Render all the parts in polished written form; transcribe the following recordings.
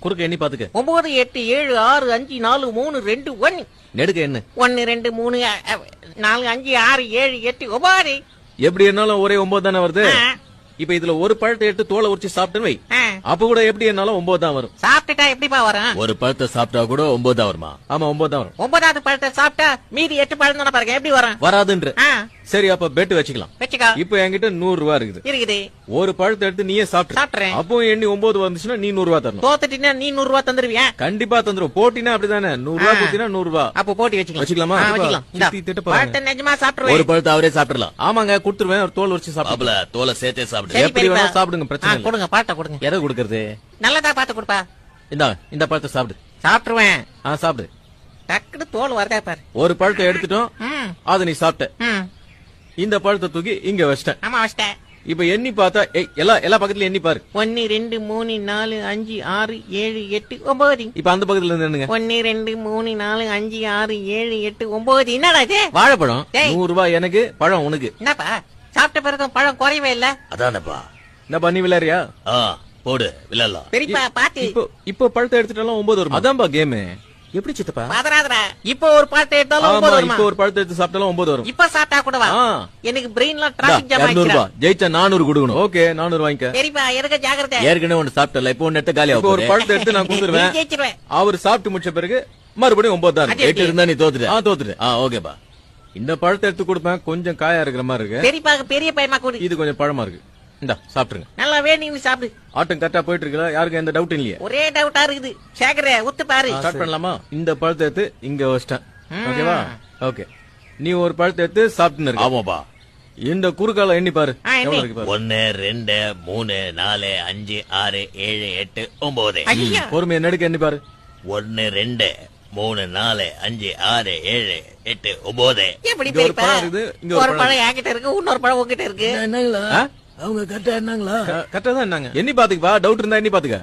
குறுக்க எண்ணி பாத்துக்க. 9 8 7 6 5 4 3 2 1. நெடுக்க என்ன? 1 2 3 4 5 6 7 8 9. எப்படி என்னாலும் ஒரே 9 தானே வருது. இப்ப இதுல ஒரு பழத்தை எடுத்து தோலை உரிச்சு சாப்பிட்டேன்னு வை, அப்ப கூட எப்படி என்னாலும் 9 தான் வரும். சாப்பிட்டுட்டா எப்படிப்பா வரும்? ஒரு பழத்தை சாப்பிட்டா கூட 9 தான் வருமா? ஆமா 9 தான் வரும். 9வது பழத்தை சாப்பிட்டா மீதி 8 பழம் தானே பாருங்க, எப்படி வரும்? வராதுன்ற. சரி அப்ப பெட் வச்சுக்கலாம். வச்சுக்கோ. இப்ப என்கிட்ட 100 ரூபா இருக்குது. ஒரு பழத்தை எடுத்து நீயே சாப்பிட்டுறேன். அப்போ எண்ணி 9 வந்துச்சுன்னா நீ 100 ரூபா தரணும். தோத்துட்டீங்கன்னா நீ 100 ரூபா தந்துருவியா? கண்டிப்பா தந்துரும். போட்டினா அப்படிதானே, 100 ரூபா கொடுத்தீனா 100 ரூபா. அப்போ போட்டி வச்சுக்கலாமா? பழத்தை நிஜமா சாப்பிடுவேன். ஒரு பழத்தை அவரே சாப்பிடலாம். ஆமாங்க கொடுத்துருவேன். ஒரு தோல் உரிச்சு சாப்பிடல. தோலை சேர்த்தே சாப்பிடு. எப்படி வேணா சாப்பிடுங்க, பிரச்சனை இல்ல. கொடுங்க பழத்தை கொடுங்க. எதை கொடுக்கறது? நல்லதா பார்த்து கொடுப்பா. இந்த பழத்தை சாப்பிடு. சாப்பிட்டுருவேன். சாப்பிடு. டக்குனு தோல் வரதா பாரு. ஒரு பழத்தை எடுத்துட்டோம், அதை நீ சாப்பிட்ட. இந்த பழத்தை தூக்கி இங்க வச்சிட்டேன். ஆமா வச்சிட்டேன். இப்ப எண்ணி பார்த்தா எல்லா பக்கத்துல எண்ணி பாரு. 1 2 3 4 5 6 7 8 9. இப்ப அந்த பக்கத்துல இருந்து என்னங்க? 1 2 3 4 5 6 7 8 9. என்னடா இது? வாழைப்பழம். 100 ரூபாய் எனக்கு, பழம் உனக்கு. என்னப்பா சாப்பிட்ட பிறகு பழம் குறையவே இல்ல. அதானப்பா. என்னப்பா நீ விளையாடுறியா? போடு விளையாடலாம். பெரியப்பா பாத்து. இப்போ பழத்தை எடுத்துட்டாலும் 9 வரும். அதான்பா கேம். எப்படி சித்தப்பா? பாதராதரா. இப்போ ஒரு பழத்தை எடுத்தாலும் 9 வரும். இப்போ ஒரு பழத்தை எடுத்து சாப்பிட்டாலும் 9 வரும். இப்ப சாப்பிட்டா கூட வா. எனக்கு பிரெயின்ல டிராபிக் ஜாம் ஆயிடுச்சு. 200 ரூபாய் ஜெயிச்சா 400 கொடுக்கணும். ஓகே 400 வாங்கிக்க. பெரியப்பா எனக்கு ஜாக்கிரதை. ஏற்கனவே ஒன்னு சாப்பிட்டல, இப்போ ஒன்னு எடுத்து காலியா போகுது. ஒரு பழத்தை எடுத்து நான் கொடுத்துருவேன். அவர் சாப்பிட்டு முடிச்ச பிறகு மறுபடியும் 9 தான். 8 இருந்தா நீ தோத்துட்ட. தோத்துட்ட. ஓகேப்பா. இந்த பழத்தை எடுத்து கொடுப்பேன். கொஞ்சம் காயா இருக்கிற மாதிரி இருக்கு. பெரியப்பா பெரிய பையமா கொடு. இது கொஞ்சம் பழமா இருக்கு. இந்தா சாப்பிடுங்க. நல்லா வேணும்னு சாப்பிடு. ஆட்டம் கரெக்டா போயிட்டு இருக்கல, யாருக்கு எந்த டவுட் இல்லையா? ஒரே டவுட்டா இருக்குது. சேகரே உத்து பாரு. ஸ்டார்ட் பண்ணலாமா? இந்த பழத்தை எடுத்து இங்க வச்சிட்டேன். ஓகேவா? ஓகே. நீ ஒரு பழத்தை எடுத்து சாப்பிட்டுன்னு இருக்க. ஆமாப்பா. இந்த குறுக்கால எண்ணி பாரு. எவ்வளவு இருக்கு பாரு. 1 2 3 4 5 6 7 8 9. பொறுமையா நடுக்க எண்ணி பாரு. 1 2 3 4 5 6 7 8 9. எப்படி பெரியப்பா? ஒரு பழம் என்கிட்ட இருக்கு, இன்னொரு பழம் உங்ககிட்ட இருக்கு. என்னங்களா அவங்க கரெக்டா என்னங்களா? கரெக்டா தான் என்னங்க. எண்ணி பாத்துக்கப்பா. டவுட் இருந்தா எண்ணி பாத்துக்க.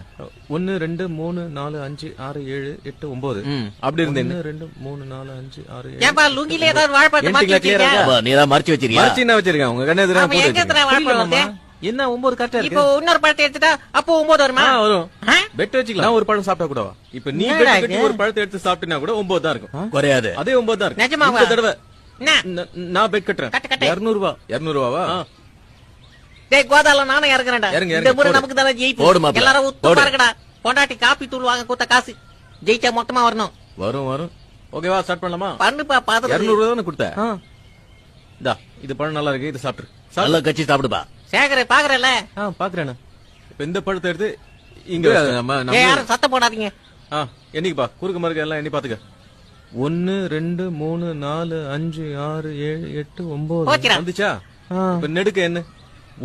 1 2 3 4 5 6 7 8 9. அப்படி இருந்து 1 2 3 4 5 6 7. ஏப்பா லுங்கில ஏதாவது வாழைப்பழம் மாத்தி வச்சிருக்கியா? நீ தான் மறைச்சு வச்சிருக்கியா? மறைச்சு என்ன வச்சிருக்கேன்? உங்க கண்ணே எதிரா போடு. எங்க எத்தனை வாழைப்பழம்? என்ன 9 கரெக்டா இருக்கு. இப்போ இன்னொரு பழத்தை எடுத்துட்டா அப்போ 9 வருமா? வரும். பெட் வச்சுக்கலாம். நான் ஒரு பழம் சாப்பிட்டா கூடவா? இப்ப நீ பெட் கட்டி ஒரு பழத்தை எடுத்து சாப்பிட்டா கூட 9 தான் இருக்கும். குறையாது. அதே 9 தான் இருக்கும். நிஜமாவா? இந்த தடவை நான் பெட் கட்டுறேன். 200 ரூபாய். 200 ரூபாவா? டேய் கோதால நானே இறங்குறேன்டா. இந்த முறை நமக்கு தான ஜெயிப்பு. எல்லாரும் உத்து பாருங்கடா. பொண்டாட்டி காப்பி தூள் வாங்க கொடுத்த காசு ஜெயிச்சா மொத்தமா வரணும். வரும். ஓகேவா? ஸ்டார்ட் பண்ணலாமா? பண்ணுப்பா. 200 ரூபாய் தானே கொடுத்த. இந்தா இது பழம் நல்லா இருக்கு, இது சாப்பிடு. நல்லா கச்சி சாப்பிடுப்பா. சேகரே பாக்குறல? பாக்குறேன். இப்ப இந்த பழத்தை எடுத்து இங்க யாரும் சத்தம் போடாதீங்க. என்னைக்குப்பா குறுக்கு மறுக்க எல்லாம் எண்ணி பாத்துக்க. 1 2 3 4 5 6 7 8 9 வந்துச்சா? இப்ப நெடுக்க என்ன?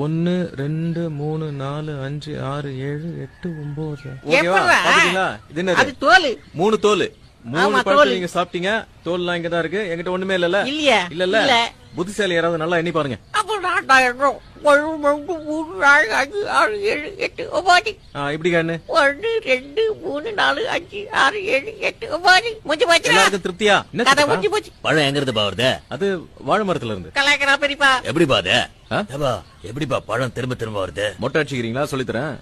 1 2 3 4 5 6 7 8 9. ஓகேவா? பாத்தீங்களா? இது என்ன? அது தோல். 3 தோல். 3 பழத்தை நீங்க சாப்பிட்டீங்க. தோல்லாம் இங்க தான் இருக்கு. என்கிட்ட ஒண்ணுமே இல்ல. இல்ல. புத்திசாலி யாராவது நல்லா எண்ணி பாருங்க. இப்படி கண்ணு 1 2 3 4 5 6 7 8 9 முடிஞ்சு போச்சு. எல்லாருக்கும் திருப்தியா? கதை முடிஞ்சு போச்சு. பழம் எங்க இருந்து வருது? அது வாழை மரத்துல இருந்து. கலாய்க்கிறா பெரியப்பா. எப்படி பாது? எப்படிப்பா பழம் திரும்ப வருது? மொட்டை அடிச்சுக்கிறீங்களா? சொல்லித்தரேன்.